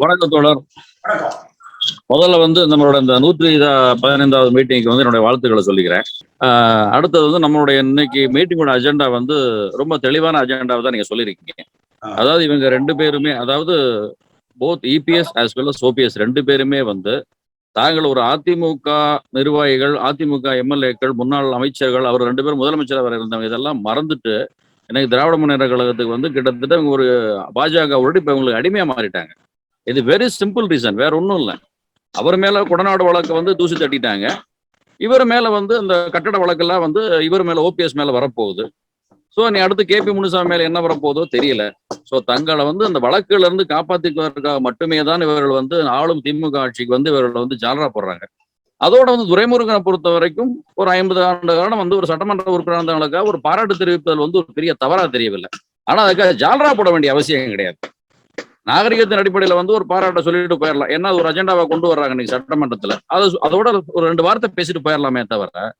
வணக்கம் தோழர். வணக்கம். முதல்ல நம்மளோட இந்த 115வது மீட்டிங்க்கு என்னுடைய வாழ்த்துக்களை சொல்லிக்கிறேன். அடுத்தது நம்மளுடைய இன்னைக்கு மீட்டிங்கோட அஜெண்டா ரொம்ப தெளிவான அஜெண்டாவை தான் நீங்க சொல்லியிருக்கீங்க. அதாவது இவங்க ரெண்டு பேருமே, அதாவது both EPS as well as OPS ரெண்டு பேருமே தாங்கள் ஒரு அதிமுக நிர்வாகிகள், அதிமுக எம்எல்ஏக்கள், முன்னாள் அமைச்சர்கள், அவர் ரெண்டு பேரும் முதலமைச்சராக வர இருந்தவங்க, இதெல்லாம் மறந்துட்டு எனக்கு திராவிட முன்னேற்ற கழகத்துக்கு கிட்டத்தட்ட இவங்க ஒரு பாஜகவோட இப்ப இவங்களுக்கு அடிமையா மாறிட்டாங்க. இது வெரி சிம்பிள் ரீசன், வேற ஒன்றும் இல்லை. அவர் மேல கொடநாடு வழக்கு தூசி தட்டிட்டாங்க. இவர் மேல அந்த கட்டட வழக்கெல்லாம் இவர் மேல ஓபிஎஸ் மேல வரப்போகுது. ஸோ நீ அடுத்து கேபி முனுசாமி மேல என்ன வரப்போதோ தெரியல. ஸோ தங்களை அந்த வழக்குல இருந்து காப்பாற்றிக்குவதற்காக மட்டுமே தான் இவர்கள் ஆளும் திமுக ஆட்சிக்கு இவர்கள் ஜாலரா போடுறாங்க. அதோட துரைமுருகனை பொறுத்த வரைக்கும் ஒரு 50 ஆண்டு காலம் ஒரு சட்டமன்ற உறுப்பினர்களுக்காக ஒரு பாராட்டு தெரிவிப்பதில் ஒரு பெரிய தவறா தெரியவில்லை. ஆனா அதுக்காக ஜாலரா போட வேண்டிய அவசியம் கிடையாது. நாகரிகத்தின் அடிப்படையில ஒரு பாராட்ட சொல்லிட்டு போயிடலாம். ஏன்னா ஒரு அஜெண்டாவை கொண்டு வர்றாங்க இன்னைக்கு சட்டமன்றத்துல, அதோட ஒரு 2 வார்த்தை பேசிட்டு போயிடலாமே தவிர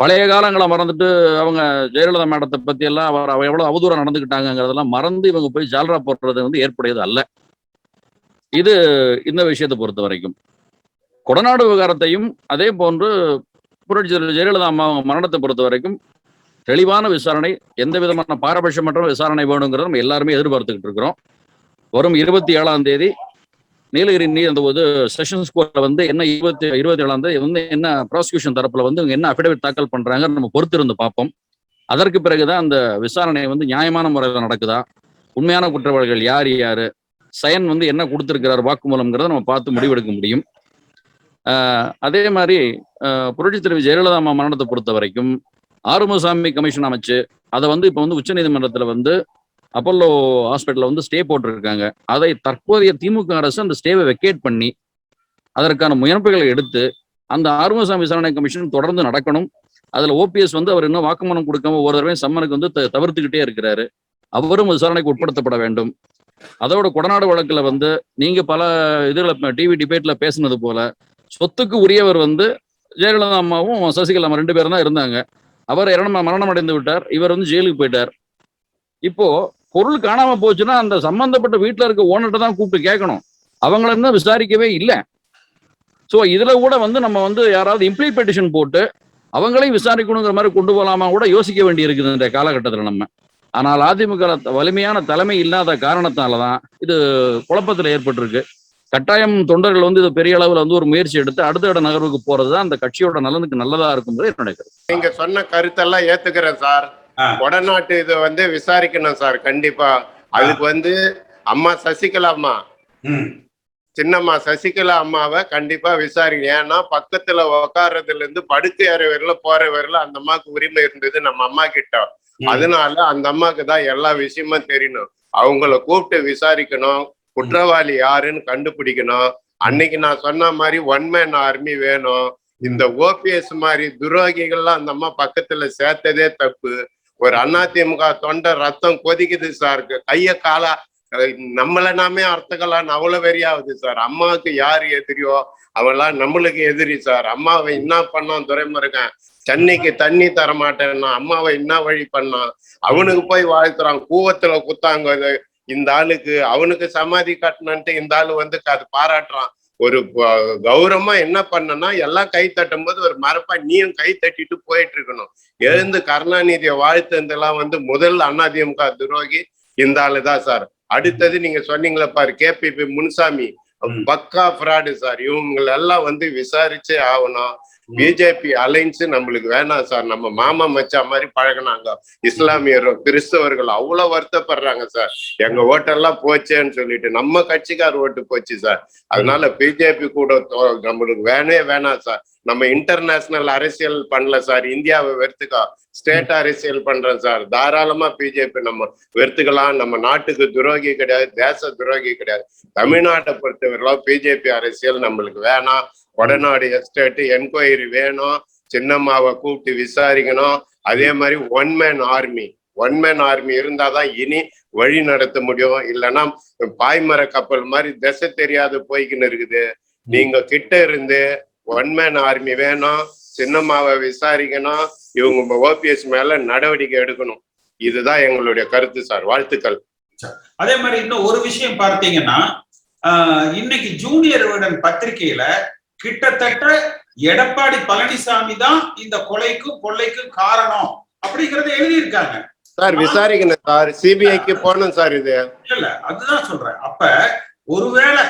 பழைய காலங்களை மறந்துட்டு அவங்க ஜெயலலிதா மேடத்தை பத்தி எல்லாம் அவர் எவ்வளவு அவதூறம் நடந்துக்கிட்டாங்கிறதெல்லாம் மறந்து இவங்க போய் ஜாலரா போடுறது ஏற்புடையது அல்ல. இது இந்த விஷயத்தை பொறுத்த வரைக்கும் கொடநாடு விவகாரத்தையும் அதே போன்று புரட்சி ஜெயலலிதா அம்மா மரணத்தை பொறுத்த வரைக்கும் தெளிவான விசாரணை, எந்த விதமான பாரபட்சமற்ற விசாரணை வேணுங்கிறத நம்ம எல்லாருமே எதிர்பார்த்துக்கிட்டு இருக்கிறோம். வரும் 27ஆம் தேதி நீலகிரி அந்த செஷன்ஸ் கோர்ட்ல என்ன 27ஆம் தேதி என்ன ப்ராசிக்யூஷன் தரப்புல இவங்க என்ன அஃபிடவிட் தாக்கல் பண்றாங்க நம்ம பொறுத்திருந்து பார்ப்போம். அதற்கு பிறகுதான் அந்த விசாரணை நியாயமான முறையில் நடக்குதா, உண்மையான குற்றவாளிகள் யார் யாரு, சயன் என்ன கொடுத்திருக்கிறார் வாக்குமூலம்ங்கிறத நம்ம பார்த்து முடிவெடுக்க முடியும். அதே மாதிரி புரட்சி தலைவி ஜெயலலிதா அம்மா மரணத்தை பொறுத்த வரைக்கும் ஆறுமுகசாமி கமிஷன் அமைச்சு அதை இப்ப உச்ச நீதிமன்றத்துல அப்பல்லோ ஹாஸ்பிட்டல்ல ஸ்டே போட்டிருக்காங்க. அதை தற்போதைய திமுக அரசு அந்த ஸ்டேவை வெக்கேட் பண்ணி அதற்கான முயற்சிகளை எடுத்து அந்த ஆறுமுகசாமி விசாரணை கமிஷன் தொடர்ந்து நடக்கணும். அதுல ஓபிஎஸ் அவர் இன்னும் வாக்குமூலம் கொடுக்காம ஒரு தடவை சம்மனுக்கு தவிர்த்துக்கிட்டே இருக்கிறாரு. அவரும் விசாரணைக்கு உட்படுத்தப்பட வேண்டும். அதோட கொடநாடு வழக்குல நீங்க பல இதுல டிவி டிபேட்ல பேசினது போல சொத்துக்கு உரியவர் ஜெயலலிதா அம்மாவும் சசிகலா ரெண்டு பேரும் தான் இருந்தாங்க. அவர் மரணம் அடைந்து விட்டார். இவர் ஜெயிலுக்கு போயிட்டார். இப்போ பொருள் காணாம போச்சுன்னா அந்த சம்பந்தப்பட்ட வீட்டுல இருக்க ஓனர்கிட்ட தான் கூப்பிட்டு கேட்கணும். அவங்கள இருந்தா விசாரிக்கவே இல்லை. ஸோ இதுல கூட நம்ம யாராவது இம்ப்ளீட் பெட்டிஷன் போட்டு அவங்களையும் விசாரிக்கணுங்கிற மாதிரி கொண்டு போகலாமா கூட யோசிக்க வேண்டி இருக்குது இந்த காலகட்டத்தில் நம்ம. ஆனால் அதிமுக வலிமையான தலைமை இல்லாத காரணத்தாலதான் இது குழப்பத்தில் ஏற்பட்டிருக்கு. கட்டாயம் தொண்டர்கள் இது பெரிய அளவில் ஒரு முயற்சி எடுத்து அடுத்த நகர்வுக்கு போறதுதான் அந்த கட்சியோட நலனுக்கு நல்லதா இருக்குங்கிறது என்னுடைய கருத்து. நீங்க சொன்ன கருத்தெல்லாம் ஏத்துக்கிறேன் சார். கொடநாட்டு இதை விசாரிக்கணும் சார் கண்டிப்பா. அதுக்கு அம்மா சசிகலா அம்மா, சின்னம்மா சசிகலா அம்மாவை கண்டிப்பா விசாரிக்கணும். ஏன்னா பக்கத்துல உக்காரதுல இருந்து படுக்கை அறை வரல போற வரல அந்த அம்மாவுக்கு உரிமை இருந்தது நம்ம அம்மா கிட்ட. அதனால அந்த அம்மாக்கு தான் எல்லா விஷயமும் தெரியணும். அவங்கள கூப்பிட்டு விசாரிக்கணும், குற்றவாளி யாருன்னு கண்டுபிடிக்கணும். அன்னைக்கு நான் சொன்ன மாதிரி 1 man ஆர்மி வேணும். இந்த ஓபிஎஸ் மாதிரி துரோகிகள்லாம் அந்த அம்மா பக்கத்துல சேர்த்ததே தப்பு. ஒரு அதிமுக தொண்டை ரத்தம் கொதிக்குது சார். கைய காலா நம்மள நாமே அர்த்தங்களான்னு அவ்வளவு வெறியாகுது சார். அம்மாவுக்கு யாரு எதிரியோ அவெல்லாம் நம்மளுக்கு எதிரி சார். அம்மாவை என்ன பண்ணான் துரைமுருகன், சென்னைக்கு தண்ணி தர மாட்டேன்னா அம்மாவை என்ன வழி பண்ணான். அவனுக்கு போய் வாழ்த்துறான், கூவத்துல குத்தாங்க இந்த ஆளுக்கு. அவனுக்கு சமாதி கட்டணுன்ட்டு இந்த ஆளு அது பாராட்டுறான். ஒரு கௌரவமா என்ன பண்ணனா எல்லாம் கை தட்டும் போது ஒரு மரப்பா நீயும் கை தட்டிட்டு போயிட்டு இருக்கணும். எழுந்து கருணாநிதியை வாழ்த்துலாம் முதல் அதிமுக துரோகி இந்த ஆளுதான் சார். அடுத்தது நீங்க சொன்னீங்களா பாரு கேபி முனுசாமி, பக்கா ஃப்ராடு சார். இவங்களெல்லாம் விசாரிச்சே ஆகணும். பிஜேபி அலைன்ஸ் நம்மளுக்கு வேணாம் சார். நம்ம மாமா மச்சா மாதிரி பழகினாங்க. இஸ்லாமியரும் கிறிஸ்தவர்கள் அவ்வளவு வருத்தப்படுறாங்க சார். எங்க ஓட்டெல்லாம் போச்சேன்னு சொல்லிட்டு நம்ம கட்சிக்கார் ஓட்டு போச்சு சார். அதனால பிஜேபி கூட நம்மளுக்கு வேணாம் சார். நம்ம இன்டர்நேஷனல் அரசியல் பண்ணல சார். இந்தியாவை வெறுத்துக்கா, ஸ்டேட் அரசியல் பண்றோம் சார். தாராளமா பிஜேபி நம்ம வெறுத்துக்கலாம். நம்ம நாட்டுக்கு துரோகி கிடையாது, தேச துரோகி கிடையாது. தமிழ்நாட்டை பொறுத்தவரையிலும் பிஜேபி அரசியல் நம்மளுக்கு வேணாம். கொடநாடு எஸ்டேட் என்கொயரி வேணும். சின்னம்மாவை கூப்பிட்டு விசாரிக்கணும். அதே மாதிரி 1 man ஆர்மி இருந்தாதான் இனி வழி நடத்த முடியும். இல்லைன்னா பாய்மர கப்பல் மாதிரி திசை தெரியாது போய்கின்னு இருக்குது. நீங்க கிட்ட இருந்து 1 man ஆர்மி வேணும். சின்னம்மாவை விசாரிக்கணும். இவங்க ஓபிஎஸ் மேல நடவடிக்கை எடுக்கணும். இதுதான் எங்களுடைய கருத்து சார். வாழ்த்துக்கள். அதே மாதிரி இன்னும் ஒரு விஷயம் பார்த்தீங்கன்னா, இன்னைக்கு ஜூனியர் விகடன் பத்திரிகையில கிட்டத்தட்ட எடப்பாடி பழனிசாமி தான் இந்த கொலைக்கும் கொள்ளைக்கும் காரணம் அப்படிங்கறத எழுதியிருக்காங்க சார். விசாரிக்கணும் சார், சிபிஐக்கு போகணும் சார். இது இல்ல, அதுதான் சொல்றேன். அப்ப ஒருவேளை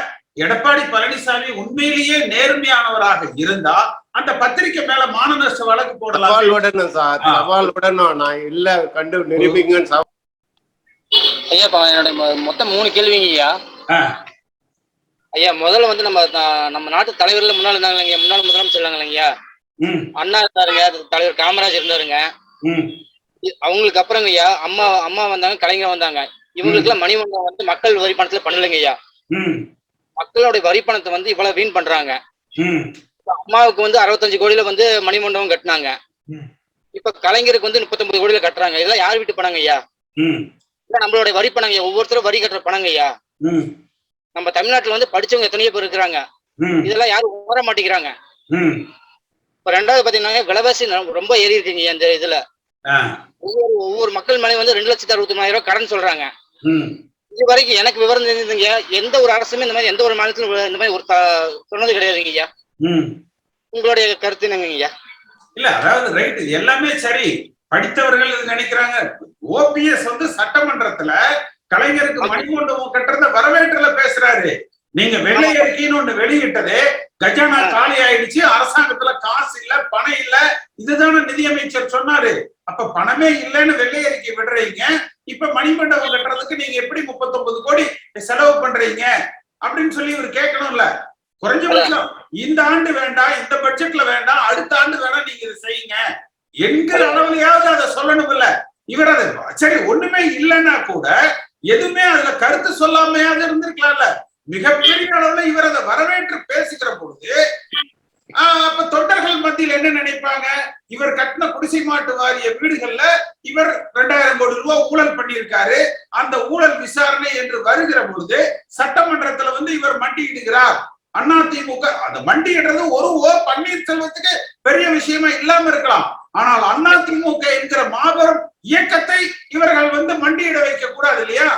எடப்பாடி பழனிசாமி உண்மையிலேயே நேர்மையானவராக இருந்தா அந்த பத்திரிகை மேல மான நஷ்ட வழக்கு போடலாம். சவால் விடணும் சார், சவால் விடணும். நான் இல்ல கண்டு நிரூபிங்கன்னு. ஐயா என்னோட மொத்தம் 3 கேள்விங்க ஐயா. ஐயா முதல்ல வந்து நம்ம நாட்டு தலைவர்ல முன்னாள் இருந்தாங்க இல்லைங்க, முன்னாள் முதலமைச்சர் இருந்தாங்க இல்லைங்கய்யா, அண்ணா இருந்தாருங்க, தலைவர் காமராஜர் இருந்தாருங்க. அவங்களுக்கு அப்புறங்க ஐயா அம்மா வந்தாங்க, கலைஞர் வந்தாங்க. இவங்களுக்கு எல்லாம் மணிமண்டபம் வந்து மக்கள் வரி பணத்துல பண்ணலைங்க ஐயா. மக்களுடைய வரி பணத்தை வந்து இவ்வளவு வீண் பண்றாங்க. அம்மாவுக்கு வந்து 65 கோடியில வந்து மணிமண்டபம் கட்டினாங்க. இப்ப கலைஞருக்கு வந்து 39 கோடியில கட்டுறாங்க. இதெல்லாம் யார் வீட்டு பணங்க ஐயா? நம்மளுடைய வரி பணங்க ஐயா, ஒவ்வொருத்தரும் வரி கட்டுற பணங்க ஐயா. நம்ம தமிழ்நாட்டுல வந்து படிச்சவங்க எத்தனையோ பேர் இருக்கிறாங்க, இதெல்லாம் யாரும் உணர மாட்டேங்கிறாங்க. இப்ப 2வது பாத்தீங்கன்னா விலைவாசி ரொம்ப ஏறி இருக்குங்க இந்த இதுல. ஒவ்வொரு மக்கள் மேலே வந்து 2,69,000 கடன் சொல்றாங்க. இது வரைக்கும் எனக்கு விவரம் தெரிஞ்சதுங்க, எந்த ஒரு அரசுமே இந்த மாதிரி எந்த ஒரு மாநிலத்திலும் இந்த மாதிரி ஒரு சொன்னது கிடையாதுங்க ஐயா. உங்களுடைய கருத்து என்னங்க ஐயா? இல்ல, அதாவது ரைட், எல்லாமே சரி. படித்தவர்கள் இது நினைக்கிறாங்க. ஓபிஎஸ் வந்து சட்டமன்றத்துல கலைஞருக்கு மணிமண்டபம் கட்டுறத வரவேற்றுல பேசுறாரு. நீங்க வெள்ளை அறிக்கைன்னு ஒண்ணு வெளியிட்டதே கஜானா காலி ஆயிடுச்சு, அரசாங்கத்துல காசு இல்ல, பணம் இல்ல, இதுதானே நிதியமைச்சர் சொன்னாரு. அப்ப பணமே இல்லைன்னு வெள்ளை அறிக்கை விடுறீங்க, இப்ப மணிமண்டபம் கட்டுறதுக்கு நீங்க எப்படி 39 கோடி செலவு பண்றீங்க அப்படின்னு சொல்லி இவர் கேட்கணும்ல. குறைஞ்சபட்சம் இந்த ஆண்டு வேண்டாம், இந்த பட்ஜெட்ல வேண்டாம், அடுத்த ஆண்டு வேணா நீங்க இதை செய்யுங்க என்கிற அளவுலயாவது அதை சொல்லணும் இல்ல. இவர் அது சரி ஒண்ணுமே இல்லைன்னா கூட எதுவுமே அதுல கருத்து சொல்லாமையாவது இருந்திருக்கலாம்ல. மிகப்பெரிய அளவுல இவர் அதை வரவேற்று பேசுகிற பொழுது அப்ப தொண்டர்கள் மத்தியில் என்ன நினைப்பாங்க? இவர் கட்டின குடிசை மாட்டு வாரிய வீடுகள்ல இவர் 2000 கோடி ரூபாய் ஊழல் பண்ணியிருக்காரு, அந்த ஊழல் விசாரணை என்று வருகிற பொழுது சட்டமன்றத்துல வந்து இவர் மண்டியிடுகிறார். அதிமுக அந்த மண்டியிடுறது ஒரு பன்னீர்செல்வத்துக்கு பெரிய விஷயமா இல்லாம இருக்கலாம், ஆனால் அதிமுக என்கிற மாபெரும் இயக்கத்தை இவர்கள் வந்து மண்டியிட வைக்க கூடாது இல்லையா?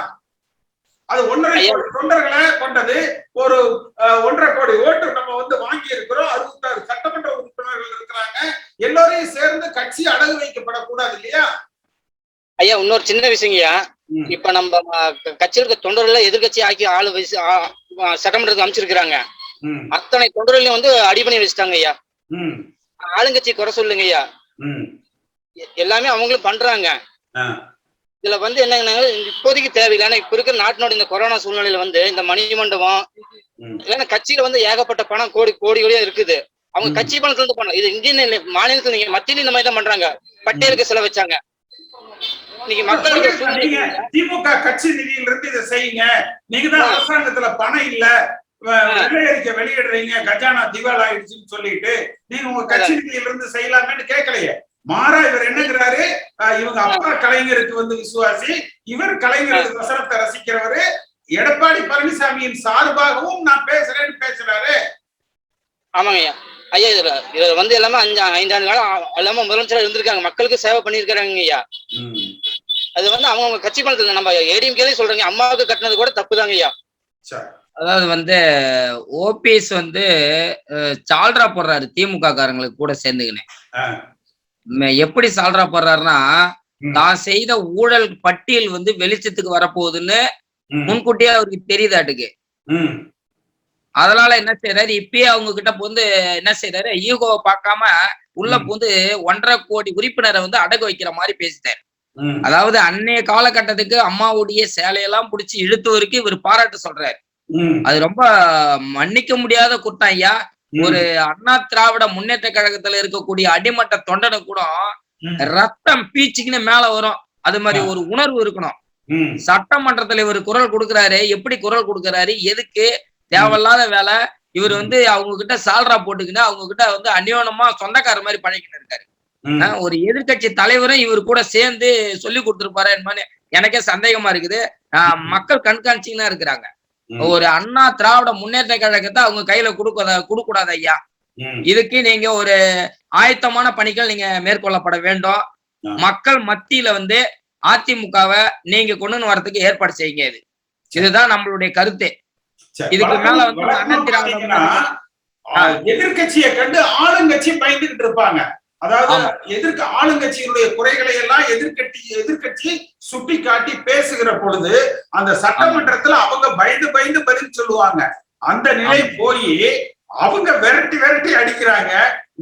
அது 1.5 கோடி தொண்டர்களை கொண்டது, ஒரு 1.5 கோடி ஓட்டு நம்ம வந்து வாங்கி இருக்கிறோம், 66 சட்டமன்ற உறுப்பினர்கள் இருக்கிறாங்க, எல்லோரையும் சேர்ந்து கட்சி அடகு வைக்கப்படக்கூடாது இல்லையா? ஐயா இன்னொரு சின்ன விஷயங்கய்யா, இப்ப நம்ம கட்சியில் இருக்க தொண்டர்கள் எதிர்கட்சி ஆக்கி ஆளு வயசு சட்டமன்றத்துக்கு அமைச்சிருக்கிறாங்க. அத்தனை தொண்டர்களையும் வந்து அடிபணி வச்சுட்டாங்க ஐயா. ஆளுங்கட்சி குறை சொல்லுங்க ஐயா, எல்லாமே அவங்களும் பண்றாங்க. இதுல வந்து என்ன இப்போதைக்கு தேவையில்லை. ஏன்னா இப்ப இருக்கிற நாட்டினோட இந்த கொரோனா சூழ்நிலையில வந்து இந்த மணிமண்டபம் இல்லைன்னா கட்சியில வந்து ஏகப்பட்ட பணம் கோடி கோடியா இருக்குது. அவங்க கட்சி பணத்துல இருந்து பண்ணலாம். இது இந்தியன் மாநிலத்துல நீங்க மத்தியில இந்த மாதிரி தான் பண்றாங்க. பட்டியலுக்கு செலவு வச்சாங்க. இன்னைக்கு மக்களுக்கு திமுக கட்சி நிதியில இருந்து இதை செய்யுங்க, நீங்க தான் அரசாங்கத்துல பணம் இல்ல, வெள்ளை அறிக்கை வெளியிடுறீங்க, கஜானா திவால் ஆயிடுச்சுன்னு சொல்லிட்டு நீங்க உங்க கட்சி நிதியில இருந்து செய்யலாமேன்னு கேட்கலையே. மாறா இவர் என்னங்கிறாரு, இவங்க அப்பா கலைஞருக்கு வந்து விசுவாசி, இவர் கலைஞருக்கு வசனத்தை ரசிக்கிறவரு, எடப்பாடி பழனிசாமியின் சார்பாகவும் நான் பேசுறேன்னு பேசுறாரு. ஆமாங்க ஐயா. ஐயா இதுல வந்து எல்லாமே 5 ஆண்டு காலம் எல்லாமே முதலமைச்சரா இருந்திருக்காங்க, மக்களுக்கு சேவை பண்ணிருக்காங்க ஐயா. அது வந்து அவங்க கட்சி பணத்துல நம்ம ஏடிஎம்கே சொல்றாங்க, அம்மாவுக்கு கட்டினது கூட தப்புதாங்க ஐயா. அதாவது வந்து ஓபிஎஸ் வந்து சால்ரா போடுறாரு திமுக காரங்களுக்கு கூட சேர்ந்துக்கினேன். எப்படி சால்ரா போடுறாருன்னா, தான் செய்த ஊழல் பட்டியல் வந்து வெளிச்சத்துக்கு வரப்போகுதுன்னு முன்கூட்டியே அவருக்கு தெரியுதாட்டுக்கு. அதனால என்ன செய்யறாரு, இப்பயே அவங்க கிட்ட வந்து என்ன செய்யறாரு, ஈகோவை பார்க்காம உள்ள பூந்து 1.5 கோடி உறுப்பினரை வந்து அடகு வைக்கிற மாதிரி பேசிட்டாரு. அதாவது அன்னைய காலகட்டத்துக்கு அம்மாவுடைய சேலையெல்லாம் பிடிச்சி இழுத்து வரைக்கும் இவர் பாராட்டு சொல்றாரு. அது ரொம்ப மன்னிக்க முடியாத குற்றம் ஐயா. ஒரு அண்ணா திராவிட முன்னேற்ற கழகத்துல இருக்கக்கூடிய அடிமட்ட தொண்டனை கூட ரத்தம் பீச்சுக்குன்னு மேல வரும். அது மாதிரி ஒரு உணர்வு இருக்கணும். சட்டமன்றத்துல இவர் குரல் கொடுக்கிறாரு, எப்படி குரல் கொடுக்கிறாரு, எதுக்கு தேவையில்லாத வேலை. இவர் வந்து அவங்க கிட்ட சால்ரா போட்டுக்கின்னு அவங்க கிட்ட வந்து அந்யோனமா சொந்தக்கார மாதிரி பழகின்னு இருக்காரு. ஒரு எதிர்கட்சி தலைவரும் இவர் கூட சேர்ந்து சொல்லி கொடுத்துருப்பாரு என்பது எனக்கே சந்தேகமா இருக்குது. மக்கள் கண்காணிச்சுன்னா இருக்கிறாங்க. ஒரு அண்ணா திராவிட முன்னேற்ற கழகத்தை அவங்க கையில கொடுக்கூடாது ஐயா. இதுக்கு நீங்க ஒரு ஆயத்தமான பணிகள் நீங்க மேற்கொள்ளப்பட வேண்டும். மக்கள் மத்தியில வந்து அதிமுகவை நீங்க கொண்டு வரதுக்கு ஏற்பாடு செய்யுங்க. இதுதான் நம்மளுடைய கருத்து. இதுக்கு மேல வந்து அண்ணன் திராவிட எதிர்கட்சியை கண்டு ஆளுங்கட்சி பயந்துகிட்டு இருப்பாங்க. அதாவது ஆளுங்கட்சியினுடைய குறைகளை எல்லாம் எதிர்கட்சி சுட்டி காட்டி பேசுகிற பொழுது அந்த சட்டமன்றத்துல அவங்க பயந்து பதில் சொல்லுவாங்க. அந்த நிலை போய் அவங்க விரட்டி அடிக்கிறாங்க.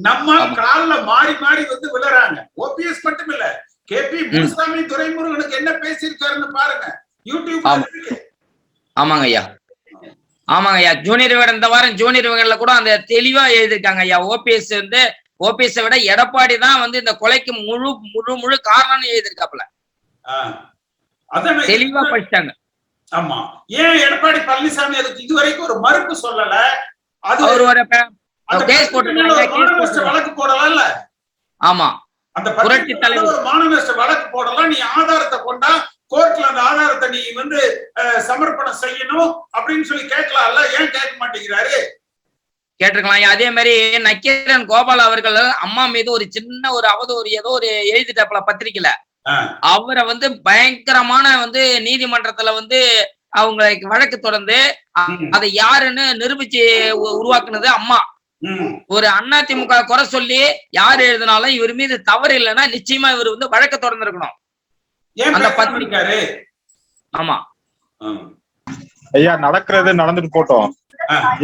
நம்ம கால்ல மாறி வந்து விழுறாங்க. ஓபிஎஸ் மட்டும் இல்ல, கேபி முனுசாமி துரைமுருகனுக்கு என்ன பேசியிருக்காருன்னு பாருங்க யூடியூப். ஆமாங்க ஐயா, ஆமாங்க ஐயா. ஜூனியர் விகடன் இந்த வாரம் ஜூனியர் விகடன்ல கூட அந்த தெளிவா எழுதிருக்காங்க ஐயா. ஓபிஎஸ் விட எடப்பாடி தான் வந்து இந்த கொலைக்கு முழு காரணம்னு எழுதிருக்காப்ல. தெளிவா படிச்சாங்க. ஆமா, ஏன் எடப்பாடி பழனிசாமி அதுக்கு இதுவரைக்கும் ஒரு மறுப்பு சொல்லல? அது ஒரு கேஸ் போட்டு வழக்கு போடல. ஆமா, அந்த புரட்சி தலைவர் ஒரு மானநஷ்ட வழக்கு போடலாம். நீ ஆதாரத்தை கொண்டா கோர்ட்ல அந்த ஆதாரத்தை நீ வந்து சமர்ப்பணம் செய்யணும் அப்படின்னு சொல்லி கேட்கலாம்ல. ஏன் கேட்க மாட்டேங்கிறாரு? கேட்டிருக்கலாம். அதே மாதிரி நக்கீரன் கோபால் அவர்கள் அம்மா மீது ஒரு சின்ன ஒரு அவதூறு ஏதோ ஒரு எழுதிட்டாப்ல பத்திரிக்கையில. அவரை வந்து பயங்கரமான வந்து நீதிமன்றத்துல வந்து அவங்க வழக்கு தொடர்ந்து அதை யாருன்னு நிரூபிச்சு உருவாக்குனது அம்மா. ஒரு அதிமுக குறை சொல்லி யாரு எழுதினாலும் இவர் மீது தவறு இல்லைன்னா நிச்சயமா இவர் வந்து வழக்கு தொடர்ந்துருக்கணும். அந்த பத்திரிக்கை. ஆமா ஐயா, நடக்கிறது நடந்துட்டு போட்டோம்.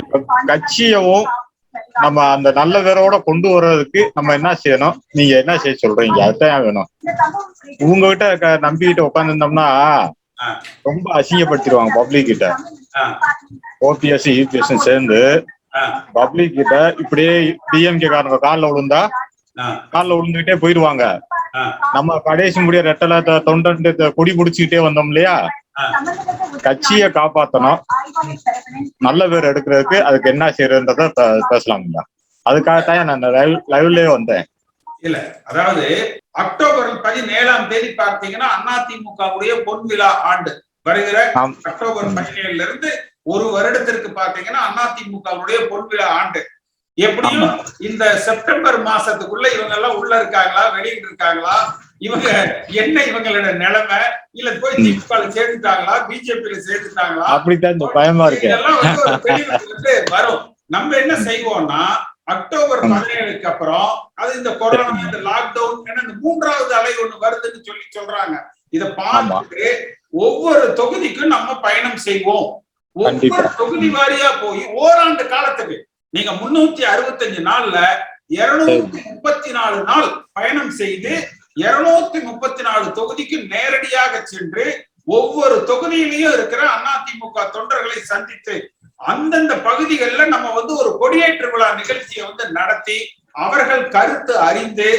இப்ப கட்சியவும் நம்ம அந்த நல்ல பேரோட கொண்டு வர்றதுக்கு நம்ம என்ன செய்யணும்? நீங்க என்ன செய்ய சொல்றீங்க? அதுதான் வேணும். உங்ககிட்ட நம்பிக்கிட்ட உட்காந்துருந்தோம்னா ரொம்ப அசிங்கப்படுத்திடுவாங்க பப்ளிக் கிட்ட. ஓபிஎஸ் யூபிஎஸ் சேர்ந்து பப்ளிக் கிட்ட இப்படியே டிஎம்கே காரங்க காலில் விழுந்துகிட்டே போயிடுவாங்க. நம்ம கடைசி முடிய ரெட்டல தொண்டன் கொடி பிடிச்சுக்கிட்டே வந்தோம் இல்லையா? கட்சியை காப்பாற்றணும், நல்ல பேர் எடுக்கிறதுக்கு அதுக்கு என்ன செய்யறதுன்றத பேசலாம்ல. அதுக்காகத்தான் நான் லைவ்லயே வந்தேன். இல்ல, அதாவது அக்டோபர் 17 பார்த்தீங்கன்னா அதிமுகவுடைய பொன்விழா ஆண்டு வருகிற அக்டோபர் 17 இருந்து ஒரு வருடத்திற்கு பாத்தீங்கன்னா அதிமுகவுடைய பொன்விழா ஆண்டு. எப்படியும் இந்த செப்டம்பர் மாசத்துக்குள்ள இவங்க எல்லாம் உள்ள இருக்காங்களா, வெளியிட்டு இருக்காங்களா, இவங்க என்ன இவங்களோட நிலைமை, இல்ல போய் திமுக சேர்த்துட்டாங்களா, பிஜேபியில சேர்த்துட்டாங்களா, அப்படித்தான் பயமா இருக்கு. இதெல்லாம் வந்து ஒரு தெளிவுக்கு வரும். நம்ம என்ன செய்வோம்னா அக்டோபர் 17க்கு அப்புறம் அது இந்த கொரோனா, இந்த லாக்டவுன், இந்த 3வது அலை ஒண்ணு வருதுன்னு சொல்றாங்க. இத பார்த்துட்டு ஒவ்வொரு தொகுதிக்கும் நம்ம பயணம் செய்வோம். ஒவ்வொரு தொகுதி வாரியா போய் ஓராண்டு காலத்துக்கு நீங்க 365 நாள்ல 234 நாள் பயணம் செய்து 234 தொகுதிக்கு நேரடியாக சென்று ஒவ்வொரு தொகுதியிலையும் இருக்கிற அதிமுக தொண்டர்களை சந்தித்து அந்தந்த பகுதிகளில் நம்ம வந்து ஒரு கொடியேற்று விழா நிகழ்ச்சியை வந்து நடத்தி அவர்கள் கருத்து அறிந்து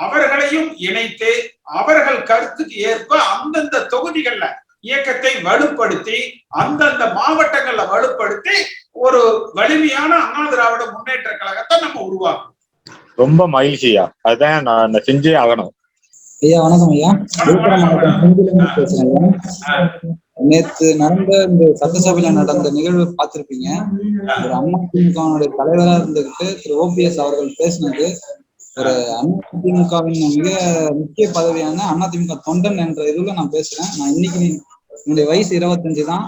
அவர்களையும் இணைத்து அவர்கள் கருத்துக்கு ஏற்ப அந்தந்த தொகுதிகள்ல இயக்கத்தை வலுப்படுத்தி அந்தந்த மாவட்டங்கள்ல வலுப்படுத்தி ஒரு வலிமையான அண்ணா திராவிட முன்னேற்ற கழகத்தை நம்ம உருவாக்கணும். ரொம்ப மகிழ்ச்சியா, அதுதான் நான் செஞ்சே ஆகணும். ஐயா வணக்கம் ஐயா, விழுப்புரம் மாவட்டம் பேசுறேன். நேற்று நடந்த இந்த சட்டசபையில நடந்த நிகழ்வு பார்த்திருப்பீங்க. ஒரு அதிமுகவுடைய தலைவரா இருந்துகிட்டு திரு ஓபிஎஸ் அவர்கள் பேசினது ஒரு அதிமுகவின் மிக முக்கிய பதவியான அதிமுக தொண்டன் என்ற இதுல நான் பேசுறேன். நான் இன்னைக்கு என்னுடைய வயசு 25 தான்.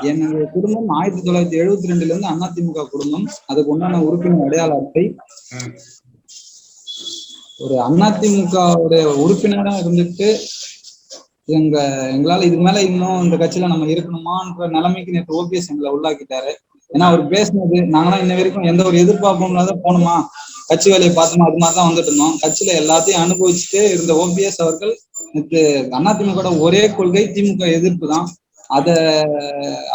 என்னுடைய குடும்பம் 1972 இருந்து அதிமுக குடும்பம். அதுக்கு உண்டான உறுப்பினர் அடையாள அட்டை. ஒரு அதிமுகவுடைய உறுப்பினரா இருந்துட்டு எங்களால இதுக்கு மேல இன்னும் இந்த கட்சியில நம்ம இருக்கணுமான்ற நிலைமைக்கு நேற்று ஓபிஎஸ் எங்களை உள்ளாக்கிட்டாரு. ஏன்னா அவர் பேசினது நாங்களாம் இன்ன வரைக்கும் எந்த ஒரு எதிர்பார்ப்பும் இல்லாத போனோமா, கட்சி வேலையை பார்த்தோமா, அது மாதிரிதான் வந்துட்டு இருந்தோம். கட்சியில எல்லாத்தையும் அனுபவிச்சுட்டு இருந்த ஓபிஎஸ் அவர்கள் நேற்று அதிமுக ஒரே கொள்கை திமுக எதிர்ப்பு தான்.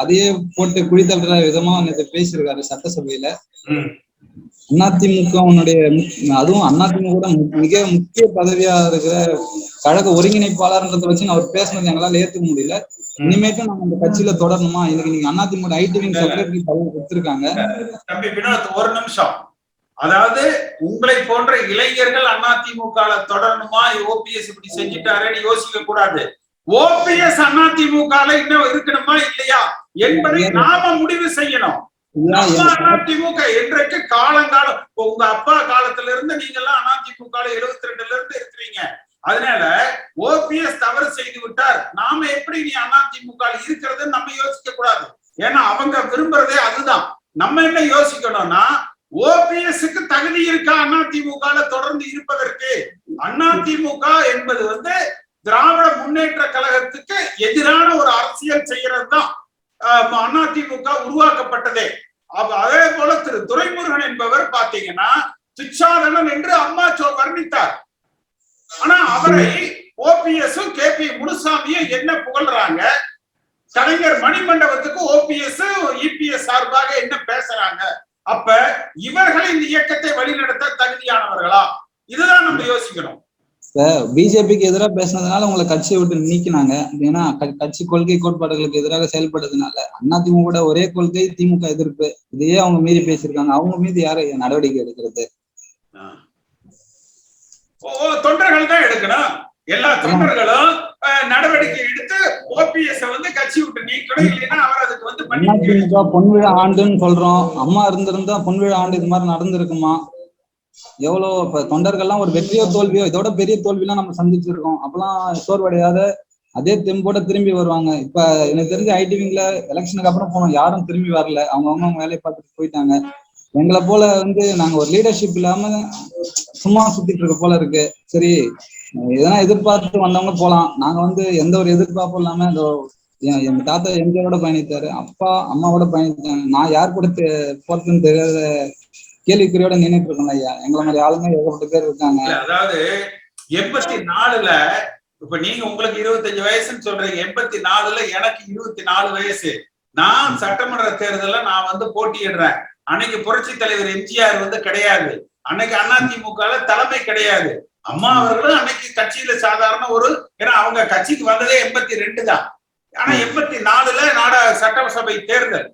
அதையே போட்டு குழி தள்ளுற விதமா நேற்று பேசியிருக்காரு சட்டசபையில. அதிமுகவுடைய அதுவும் அதிமுக மிக முக்கிய பதவியா இருக்கிற கழக ஒருங்கிணைப்பாளர்ன்றதை வச்சு அவர் பேசினது எங்களால ஏத்துக்க முடியல. இனிமேட்டும் நம்ம இந்த கட்சியில தொடரணுமா? இன்னைக்கு நீங்க அதிமுக ஐடி விங் செக்ரட்டரி பதவி கொடுத்திருக்காங்க. தம்பி வினோத், ஒரு நிமிஷம். அதாவது உங்களை போன்ற இளைஞர்கள் அதிமுக தொடரணுமா, ஓபிஎஸ் இப்படி செஞ்சுட்டாருன்னு யோசிக்க கூடாது. ஓபிஎஸ் அதிமுக இன்னும் இருக்கணுமா இல்லையா என்பதை நாம முடிவு செய்யணும். அதிமுக என்றைக்கு காலங்காலம் உங்க அப்பா காலத்துல இருந்து நீங்க எல்லாம் அதிமுக 72ல இருந்து இருக்கிறீங்க. அதனால ஓபிஎஸ் தவறு செய்து விட்டார், நாம எப்படி நீ அதிமுக இருக்கிறது நம்ம யோசிக்க கூடாது. ஏன்னா அவங்க விரும்புறதே அதுதான். நம்ம என்ன யோசிக்கணும்னா, ஓபிஎஸ்க்கு தகுதி இருக்கா அதிமுக தொடர்ந்து இருப்பதற்கு? அதிமுக என்பது திராவிட முன்னேற்ற கழகத்துக்கு எதிரான ஒரு அரசியல் செய்யறது தான் அதிமுக உருவாக்கப்பட்டதே. அதே போல திரு துரைமுருகன் என்பவர் பாத்தீங்கன்னா துச்சாதனன் என்று அம்மா வர்ணித்தார். ஆனா அவரை ஓபிஎஸும் KP முனுசாமியும் என்ன புகழ்றாங்க? கலைஞர் மணிமண்டபத்துக்கு ஓபிஎஸ் EPS சார்பாக என்ன பேசுறாங்க? அப்ப இவர்கள் இந்த இயக்கத்தை வழிநடத்த தகுதியானவர்களா? இதுதான் நம்ம யோசிக்கணும். பிஜேபிக்கு எதிராக பேசினதுனால உங்களை கட்சியை விட்டு நீக்கினாங்க. ஏன்னா கட்சி கொள்கை கோட்பாடுகளுக்கு எதிராக செயல்பட்டதுனால அதிமுக ஒரே கொள்கை திமுக எதிர்ப்பு, இதையே அவங்க மீறி பேசியிருக்காங்க. அவங்க மீது யாரு நடவடிக்கை எடுக்கிறது? தொண்டர்கள் தான் எடுக்கணும். எல்லா தொண்டர்களும் நடவடிக்கை எடுத்து ஓபிஎஸ் கட்சி விட்டு நீக்கணும். இல்லைன்னா அவர் அதுக்கு அதிமுக பொன்விழா ஆண்டுன்னு சொல்றோம். அம்மா இருந்திருந்தா பொன்விழா ஆண்டு இது மாதிரி நடந்திருக்குமா? எவ்வளவு இப்ப தொண்டர்கள்லாம் ஒரு வெற்றியோ தோல்வியோ, இதோட பெரிய தோல்வியெல்லாம் நம்ம சந்திச்சிருக்கோம். அப்பெல்லாம் சோர்வடையாத அதே தெம்போட திரும்பி வருவாங்க. இப்ப எனக்கு தெரிஞ்ச ஐடிவிங்ல எலெக்ஷனுக்கு அப்புறம் போனோம், யாரும் திரும்பி வரல. அவங்க வேலையை பார்த்துட்டு போயிட்டாங்க. எங்களை போல நாங்க ஒரு லீடர்ஷிப் இல்லாம சும்மா சுத்திட்டு இருக்க போல இருக்கு. சரி, எதனா எதிர்பார்த்து வந்தவங்க போலாம். நாங்க எந்த ஒரு எதிர்பார்ப்பும் இல்லாம எங்க தாத்தா எம்ஜிஆரோட பயணித்தாரு, அப்பா அம்மாவோட பயணித்தாங்க. நான் யார் கூட போறதுன்னு தெரியாத கேள்விக்குறியோட நின்றுட்டு இருக்கோம் ஐயா. எங்களை மாதிரி ஆளுங்க ஏகப்பட்ட பேர் இருக்காங்க. அதாவது 84ல இப்ப நீங்க உங்களுக்கு 25 வயசுன்னு சொல்றீங்க. 84ல எனக்கு 24 வயசு. நான் சட்டமன்ற தேர்தல நான் போட்டியிடுறேன். அன்னைக்கு புரட்சி தலைவர் எம்ஜிஆர் கிடையாது. அன்னைக்கு அதிமுக தலைமை கிடையாது. அம்மா அவர்களும் அன்னைக்கு கட்சியில சாதாரண ஏன்னா அவங்க கட்சிக்கு வந்ததே 82 தான். ஆனா 84ல சட்டசபை தேர்தல்,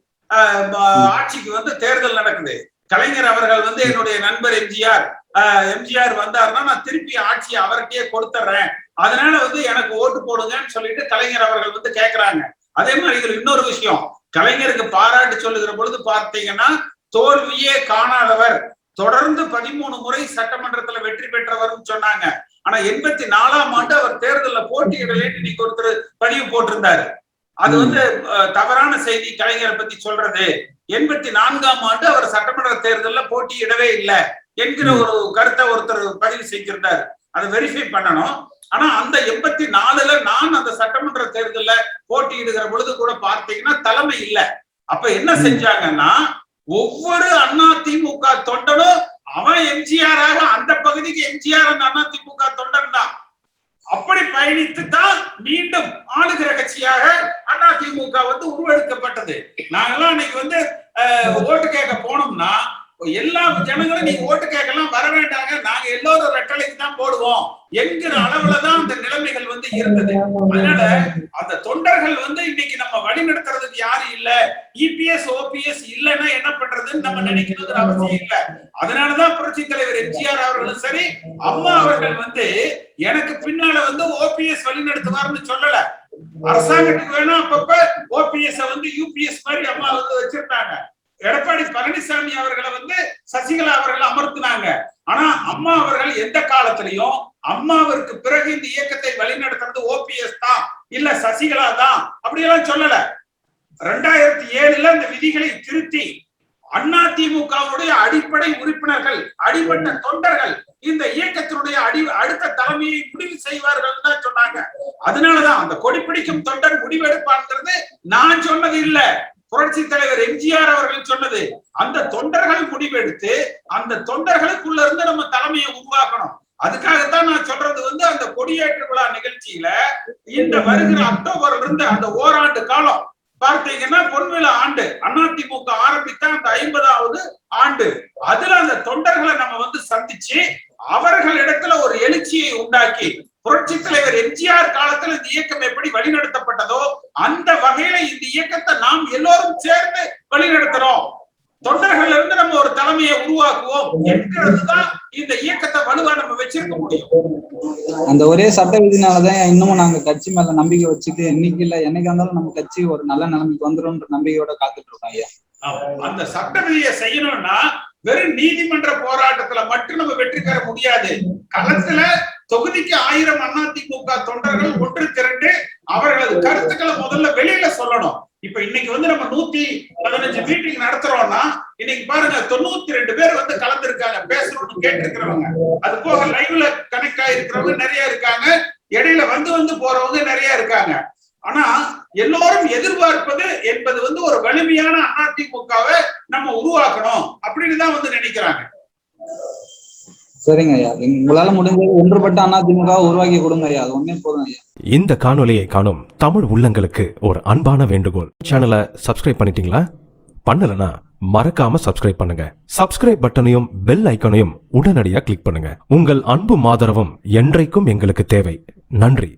ஆட்சிக்கு தேர்தல் நடக்குது. கலைஞர் அவர்கள் என்னுடைய நண்பர் எம்ஜிஆர் வந்தாருன்னா நான் திருப்பி ஆட்சியை அவர்கிட்டயே கொடுத்துறேன், அதனால எனக்கு ஓட்டு போடுங்கன்னு சொல்லிட்டு கலைஞர் அவர்கள் கேக்குறாங்க. அதே மாதிரி இதுல இன்னொரு விஷயம், கலைஞருக்கு பாராட்டு சொல்லுகிற பொழுது பார்த்தீங்கன்னா தோல்வியே காணாதவர், தொடர்ந்து 13 முறை சட்டமன்றத்துல வெற்றி பெற்றவர்னு சொன்னாங்க. ஆனா 84ஆம் ஆண்டு அவர் தேர்தலில் போட்டியிடலேன்னு இன்னைக்கு ஒருத்தர் பதிவு போட்டிருந்தாரு. அது தவறான செய்தி கலைஞரை பத்தி சொல்றது. 84ஆம் ஆண்டு அவர் சட்டமன்ற தேர்தலில் போட்டியிடவே இல்லை என்கிற ஒரு கருத்தை ஒருத்தர் பதிவு செய்திருந்தார். அதை வெரிஃபை பண்ணணும். ஆனா அந்த 84ல நான் அந்த சட்டமன்ற தேர்தலில் போட்டியிடுகிற பொழுது கூட பார்த்தீங்கன்னா தலைமை இல்லை. அப்ப என்ன செஞ்சாங்கன்னா ஒவ்வொரு அதிமுக தொண்டனும் அவன் எம்ஜிஆராக அந்த பகுதிக்கு எம்ஜிஆர் அந்த அதிமுக தொண்டன் தான். அப்படி பயணித்து தான் மீண்டும் ஆளுகிற கட்சியாக அதிமுக உருவெடுக்கப்பட்டது. நாங்கெல்லாம் இன்னைக்கு ஓட்டு கேட்க போனோம்னா எல்லா ஜனங்களும் நீங்க ஓட்டு கேட்கலாம் வர வேண்டாங்க, நாங்க எல்லோரும் ரெட்டலைக்கு தான் போடுவோம் என்கிற அளவுலதான் அந்த நிலைமைகள் இருந்தது. அதனால அந்த தொண்டர்கள் இன்னைக்கு நம்ம வழி நடத்துறதுக்கு யாரும் இல்ல, EPS OPS இல்லைன்னா என்ன பண்றதுன்னு நம்ம நினைக்கிறது அவசியம் இல்லை. அதனாலதான் புரட்சி தலைவர் எம்ஜிஆர் அவர்களும் சரி, அம்மா அவர்கள் எனக்கு பின்னால OPS வழி நடத்துவார்னு சொல்லல. அரசாங்கத்துக்கு வேணா அப்பப்ப OPS UPS மாதிரி அம்மா வச்சிருந்தாங்க. எடப்பாடி பழனிசாமி அவர்களை சசிகலா அவர்கள் அமர்த்தினாங்க. ஆனா அம்மா அவர்கள் எந்த காலத்திலையும் அம்மாவிற்கு பிறகு இந்த இயக்கத்தை வழிநடத்துறது OPS தான் இல்ல சசிகலா தான் அப்படியெல்லாம் சொல்லல. 2007ல இந்த விதிகளை திருத்தி அதிமுகவுடைய அடிப்படை உறுப்பினர்கள், அடிமட்ட தொண்டர்கள் இந்த இயக்கத்தினுடைய அடுத்த தலைமையை முடிவு செய்வார்கள் தான் சொன்னாங்க. அதனாலதான் அந்த கொடிப்பிடிக்கும் தொண்டர் முடிவெடுப்பான்ங்கிறது நான் சொன்னது இல்ல, புரட்சி தலைவர் எம்ஜிஆர் அவர்கள் சொன்னது. அந்த தொண்டர்கள் முடிவெடுத்து அந்த தொண்டர்களுக்குள்ள இருந்து நம்ம தலைமையை உருவாக்கணும். அதுக்காகத்தான் நான் சொல்றது அந்த கொடியேற்று விழா நிகழ்ச்சியில இந்த வருகிற அக்டோபர்ல இருந்து அந்த ஓராண்டு காலம் பார்த்தீங்கன்னா பொன்விழா ஆண்டு, அதிமுக ஆரம்பித்த அந்த 50வது ஆண்டு, அதுல அந்த தொண்டர்களை நம்ம சந்திச்சு அவர்களிடத்துல ஒரு எழுச்சியை உண்டாக்கி புரட்சி தலைவர் எம்ஜிஆர் காலத்துல இந்த இயக்கம் எப்படி வழிநடத்தப்பட்டதோ அந்த வகையில இந்த இயக்கத்தை நாம் எல்லோரும் சேர்ந்து வழிநடத்துறோம். தொண்டர்கள் இருந்து நம்ம ஒரு தலைமையை உருவாக்குவோம் என்கிறதுதான் இந்த இயக்கத்தை வலுவா நம்ம வச்சிருக்க முடியும். அந்த ஒரே சட்ட விதினாலதான் இன்னமும் நாங்க கட்சி மேல நம்பிக்கை வச்சுட்டு இன்னைக்கு இல்ல என்னைக்கு இருந்தாலும் நம்ம கட்சி ஒரு நல்ல நிலைமைக்கு வந்துடும் நம்பிக்கையோட காத்துட்டு இருக்கோம் ஐயா. அந்த சட்ட விதியை செய்யணும்னா வெறும் நீதிமன்ற போராட்டத்துல மட்டும் நம்ம வெற்றி பெற முடியாது. களத்துல தொகுதிக்கு 1000 அதிமுக தொண்டர்கள் ஒன்று திரண்டு அவர்களது கருத்துக்களை முதல்ல வெளியில சொல்லணும். இப்ப இன்னைக்கு வந்து நம்ம 115 மீட்டிங் நடத்துறோம்னா இன்னைக்கு பாருங்க 92 பேர் வந்து கலந்துருக்காங்க, பேசணும்னு கேட்டிருக்கிறவங்க. அது போக லைவ்ல கனெக்ட் ஆயிருக்கிறவங்க நிறைய இருக்காங்க, இடையில வந்து போறவங்க நிறைய இருக்காங்க. ஆனா எல்லோரும் எதிர்பார்ப்பது என்பது வந்து ஒரு வலிமையான அதிமுகவை நம்ம உருவாக்கணும் அப்படின்னு தான் வந்து நினைக்கிறாங்க. சரிங்க ஐயா, உங்களால முடிஞ்சது ஒன்றுபட்ட அதிமுக உருவாக்கி கொடுங்க ஐயா, அது ஒன்னே போதும் ஐயா. இந்த காணொலியை காணும் தமிழ் உள்ளங்களுக்கு ஒரு அன்பான வேண்டுகோள். சேனலை சப்ஸ்கிரைப் பண்ணிட்டீங்களா? பண்ணலனா மறக்காம சப்ஸ்கிரைப் பண்ணுங்க. சப்ஸ்கிரைப் பட்டனையும் பெல் ஐக்கனையும் உடனடியாக கிளிக் பண்ணுங்க. உங்கள் அன்பும் ஆதரவும் என்றைக்கும் எங்களுக்கு தேவை. நன்றி.